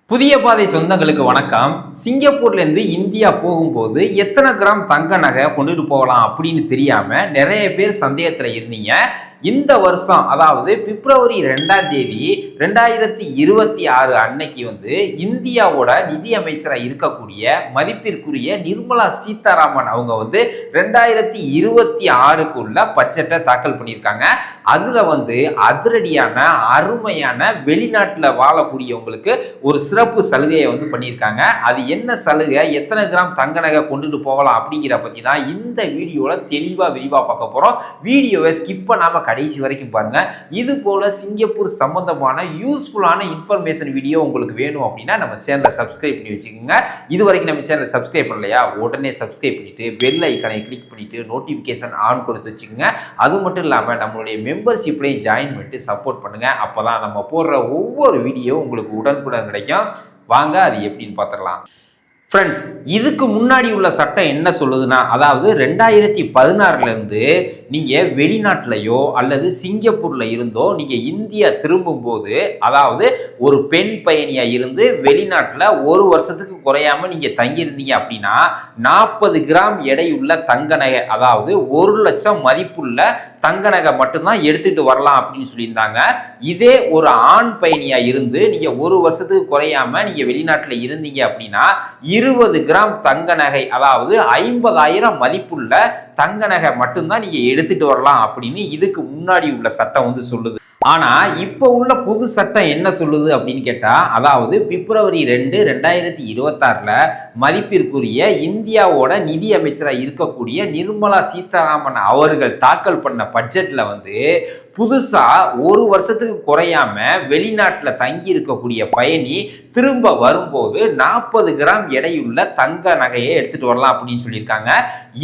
புதிய பாதை சொந்தங்களுக்கு வணக்கம். சிங்கப்பூர்லேருந்து இந்தியா போகும்போது எத்தனை கிராம் தங்க நகை கொண்டுட்டு போகலாம் அப்படின்னு தெரியாம நிறைய பேர் சந்தேகத்தில் இருந்தீங்க. இந்த வருஷம் அதாவது பிப்ரவரி 2ஆம் தேதி 2026 அன்னைக்கு இந்தியாவோட நிதி அமைச்சராக இருக்கக்கூடிய மதிப்பிற்குரிய நிர்மலா சீதாராமன் அவங்க 2026க்குள்ள பட்ஜெட்டை தாக்கல் பண்ணியிருக்காங்க. அதுல அதிரடியான அருமையான வெளிநாட்டில் வாழக்கூடியவங்களுக்கு ஒரு சிறப்பு சலுகையை பண்ணியிருக்காங்க. அது என்ன சலுகை, எத்தனை கிராம் தங்க நகை கொண்டுட்டு போகலாம் அப்படிங்கிற பத்தி தான் இந்த வீடியோல தெளிவா விரிவா பார்க்க போறோம். வீடியோவை ஸ்கிப் பண்ணாம கடைசி வரைக்கும் பாருங்க. இது போல சிங்கப்பூர் சம்பந்தமான யூஸ்ஃபுல்லான இன்ஃபர்மேஷன் வீடியோ உங்களுக்கு வேணும் அப்படின்னா நம்ம சேனலை சப்ஸ்கிரைப் பண்ணி வச்சுக்கோங்க. இது வரைக்கும் நம்ம சேனலை சப்ஸ்கிரைப் பண்ணலையா, உடனே சப்ஸ்கிரைப் பண்ணிட்டு பெல் ஐக்கனை கிளிக் பண்ணிட்டு நோட்டிபிகேஷன் ஆன் கொடுத்து வச்சுக்கோங்க. அது மட்டும் இல்லாம நம்மளுடைய மெம்பர்ஷிப்லையும் ஜாயின் பண்ணிட்டு சப்போர்ட் பண்ணுங்க. அப்பதான் நம்ம போடுற ஒவ்வொரு வீடியோ உங்களுக்கு உடனுக்குடன் கிடைக்கும். வாங்க அது எப்படின்னு பார்த்துடலாம். ஃப்ரெண்ட்ஸ், இதுக்கு முன்னாடி உள்ள சட்டம் என்ன சொல்லுதுன்னா, அதாவது 2016 இருந்து நீங்க வெளிநாட்டிலையோ அல்லது சிங்கப்பூர்ல இருந்தோ நீங்க இந்தியா திரும்பும் போது, அதாவது ஒரு பெண் பயணியா இருந்து வெளிநாட்டுல ஒரு வருஷத்துக்கு குறையாம நீங்க தங்கியிருந்தீங்க அப்படின்னா 40 கிராம் எடையுள்ள தங்க நகை, அதாவது 1 லட்சம் மதிப்புள்ள தங்க நகை மட்டும்தான் எடுத்துட்டு வரலாம் அப்படின்னு சொல்லியிருந்தாங்க. இதே ஒரு ஆண் பயணியா இருந்து நீங்க ஒரு வருஷத்துக்கு குறையாம நீங்க வெளிநாட்டுல இருந்தீங்க அப்படின்னா 20 கிராம் தங்க நகை, அதாவது 50,000 மதிப்புள்ள தங்க நகை மட்டும்தான் நீங்க எடுத்துட்டு வரலாம் அப்படின்னு இதுக்கு முன்னாடி உள்ள சட்டம் சொல்லுது. ஆனா இப்ப உள்ள புது சட்டம் என்ன சொல்லுது அப்படின்னு கேட்டா, அதாவது பிப்ரவரி 2, 2026ல மதிப்பிற்குரிய இந்தியாவோட நிதி அமைச்சராக இருக்கக்கூடிய நிர்மலா சீதாராமன் அவர்கள் தாக்கல் பண்ண பட்ஜெட்ல புதுசா ஒரு வருஷத்துக்கு குறையாம வெளிநாட்டுல தங்கி இருக்கக்கூடிய பயணி திரும்ப வரும்போது 40 கிராம் எடையுள்ள தங்க நகையை எடுத்துட்டு வரலாம் அப்படின்னு சொல்லியிருக்காங்க.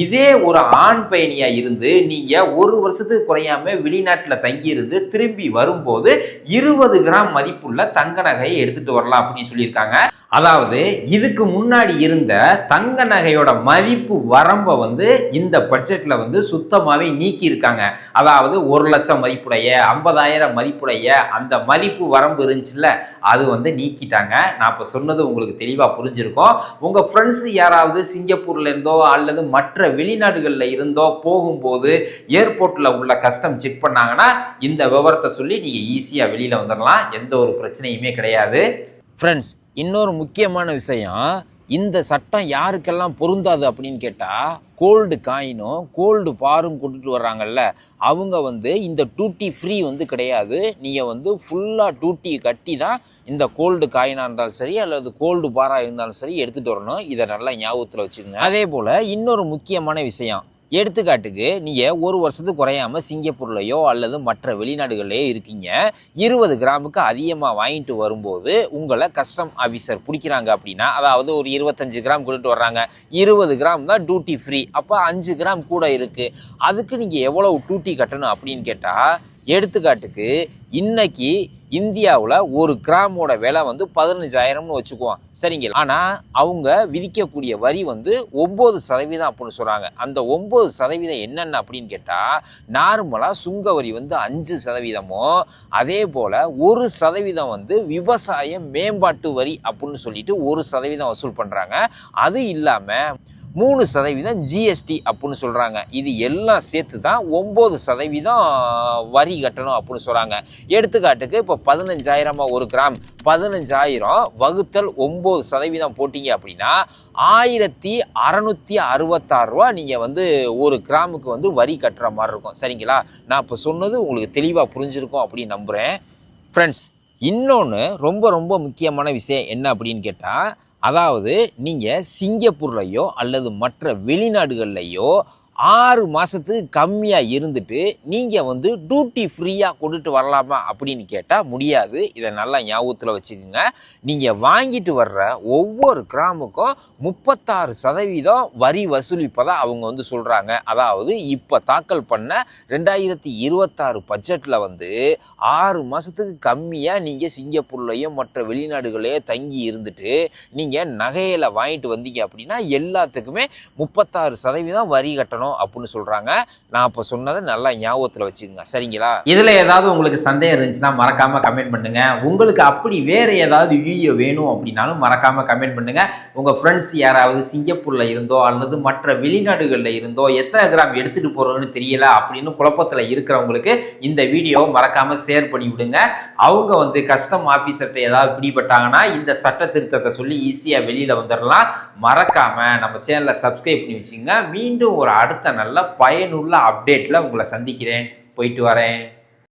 இதே ஒரு ஆண் பயணியா இருந்து நீங்க ஒரு வருஷத்துக்கு குறையாம வெளிநாட்டுல தங்கி இருந்து திரும்பி வரும்போது 20 கிராம் மதிப்புள்ள தங்க நகையை எடுத்துட்டு வரலாம் அப்படின்னு சொல்லியிருக்காங்க. அதாவது இதுக்கு முன்னாடி இருந்த தங்க நகையோட மதிப்பு வரம்பை இந்த பட்ஜெட்ல சுத்தமாவே நீக்கி இருக்காங்க. அதாவது 1 லட்சம் மதிப்புடைய 50,000 மதிப்புடைய அந்த மதிப்பு வரம்பு இருந்துச்சுல்ல, அது நீக்கிட்டாங்க. நான் இப்ப சொன்னது உங்களுக்கு தெளிவா புரிஞ்சிருக்கும். உங்க ஃப்ரெண்ட்ஸ் யாராவது சிங்கப்பூர்ல இருந்தோ அல்லது மற்ற வெளிநாடுகள்ல இருந்தோ போகும்போது ஏர்போர்ட்ல உள்ள கஸ்டம் செக் பண்ணாங்கன்னா இந்த விவரத்தை சொல்லி நீங்க ஈஸியா வெளியில வந்துடலாம். எந்த ஒரு பிரச்சனையுமே கிடையாது. ஃப்ரெண்ட்ஸ், இன்னொரு முக்கியமான விஷயம், இந்த சட்டம் யாருக்கெல்லாம் பொருந்தாது அப்படின்னு கேட்டால், கோல்டு காயினும் கோல்டு பாரும் கொண்டுட்டு வர்றாங்கல்ல, அவங்க இந்த டூட்டி ஃப்ரீ கிடையாது. நீங்கள் ஃபுல்லாக டூட்டி கட்டி தான் இந்த கோல்டு காயினாக இருந்தாலும் சரி அல்லது கோல்டு பாராக இருந்தாலும் சரி எடுத்துகிட்டு வரணும். இதை நல்லா ஞாபகத்தில் வச்சுக்கோங்க. அதே போல் இன்னொரு முக்கியமான விஷயம், எடுத்துக்காட்டுக்கு நீங்கள் ஒரு வருஷத்துக்கு குறையாமல் சிங்கப்பூர்லையோ அல்லது மற்ற வெளிநாடுகள்லையோ இருக்கீங்க, 20 கிராமுக்கு அதிகமாக வாங்கிட்டு வரும்போது உங்களை கஸ்டம் ஆஃபீஸர் பிடிக்கிறாங்க அப்படின்னா, அதாவது ஒரு 25 கிராம் கொண்டுட்டு வர்றாங்க, 20 கிராம் தான் டியூட்டி ஃப்ரீ, அப்போ 5 கிராம் கூட இருக்குது. அதுக்கு நீங்கள் எவ்வளவு டியூட்டி கட்டணும் அப்படின்னு கேட்டால், எடுத்துக்காட்டுக்கு இன்னைக்கு இந்தியாவில் ஒரு கிராமோட விலை 15,000ன்னு வச்சுக்குவோம், சரிங்களா? ஆனால் அவங்க விதிக்கக்கூடிய வரி 9% அப்படின்னு சொல்கிறாங்க. அந்த 9% என்னென்ன அப்படின்னு கேட்டால், நார்மலாக சுங்க வரி 5%, அதே போல் 1% விவசாய மேம்பாட்டு வரி அப்படின்னு சொல்லிட்டு 1% வசூல் பண்ணுறாங்க. அது இல்லாமல் 3% ஜிஎஸ்டி அப்படின்னு சொல்கிறாங்க. இது எல்லாம் சேர்த்து தான் 9% வரி கட்டணும் அப்படின்னு சொல்கிறாங்க. எடுத்துக்காட்டுக்கு இப்போ 15,000 ஒரு கிராம், 15,000 வகுத்தல் 9% போட்டிங்க அப்படின்னா 1,666 ரூபா நீங்கள் ஒரு கிராமுக்கு வரி கட்டுற மாதிரி இருக்கும், சரிங்களா? நான் இப்போ சொன்னது உங்களுக்கு தெளிவாக புரிஞ்சிருக்கும் அப்படின்னு நம்புகிறேன். ஃப்ரெண்ட்ஸ், இன்னொன்று ரொம்ப ரொம்ப முக்கியமான விஷயம் என்ன அப்படின்னு கேட்டால், அதாவது நீங்கள் சிங்கப்பூர்லையோ அல்லது மற்ற வெளிநாடுகள்லையோ 6 மாதத்துக்கு கம்மியாக இருந்துட்டு நீங்கள் டியூட்டி ஃப்ரீயாக கொண்டுட்டு வரலாமா அப்படின்னு கேட்டால் முடியாது. இதை நல்லா ஞாபகத்தில் வச்சுக்கோங்க. நீங்கள் வாங்கிட்டு வர்ற ஒவ்வொரு கிராமுக்கும் 36% வரி வசூலிப்பதாக அவங்க சொல்கிறாங்க. அதாவது இப்போ தாக்கல் பண்ண 2026 பட்ஜெட்டில் 6 மாதத்துக்கு கம்மியாக நீங்கள் சிங்கப்பூர்லையோ மற்ற வெளிநாடுகளையோ தங்கி இருந்துட்டு நீங்கள் நகையில் வாங்கிட்டு வந்தீங்க அப்படின்னா எல்லாத்துக்குமே 36% வரி கட்டணும் பண்ணணும் அப்படின்னு சொல்றாங்க. நான் அப்ப சொன்னதை நல்லா ஞாபகத்துல வச்சுக்கோங்க, சரிங்களா? இதுல ஏதாவது உங்களுக்கு சந்தேகம் இருந்துச்சுன்னா மறக்காம கமெண்ட் பண்ணுங்க. உங்களுக்கு அப்படி வேற ஏதாவது வீடியோ வேணும் அப்படின்னாலும் மறக்காம கமெண்ட் பண்ணுங்க. உங்க ஃப்ரெண்ட்ஸ் யாராவது சிங்கப்பூர்ல இருந்தோ அல்லது மற்ற வெளிநாடுகள்ல இருந்தோ எத்தனை கிராம் எடுத்துட்டு போறோம்னு தெரியல அப்படின்னு குழப்பத்துல இருக்கிறவங்களுக்கு இந்த வீடியோ மறக்காம ஷேர் பண்ணி விடுங்க. அவங்க வந்து கஸ்டம் ஆபீசர்கிட்ட ஏதாவது பிடிபட்டாங்கன்னா இந்த சட்ட திருத்தத்தை சொல்லி ஈஸியா வெளியில வந்துடலாம். மறக்காம நம்ம சேனலை சப்ஸ்கிரைப் பண்ணி வச்சுங்க. மீண்டும் ஒரு அடுத்த நல்ல பயனுள்ள அப்டேட்ல உங்களை சந்திக்கிறேன். போயிட்டு வரேன்.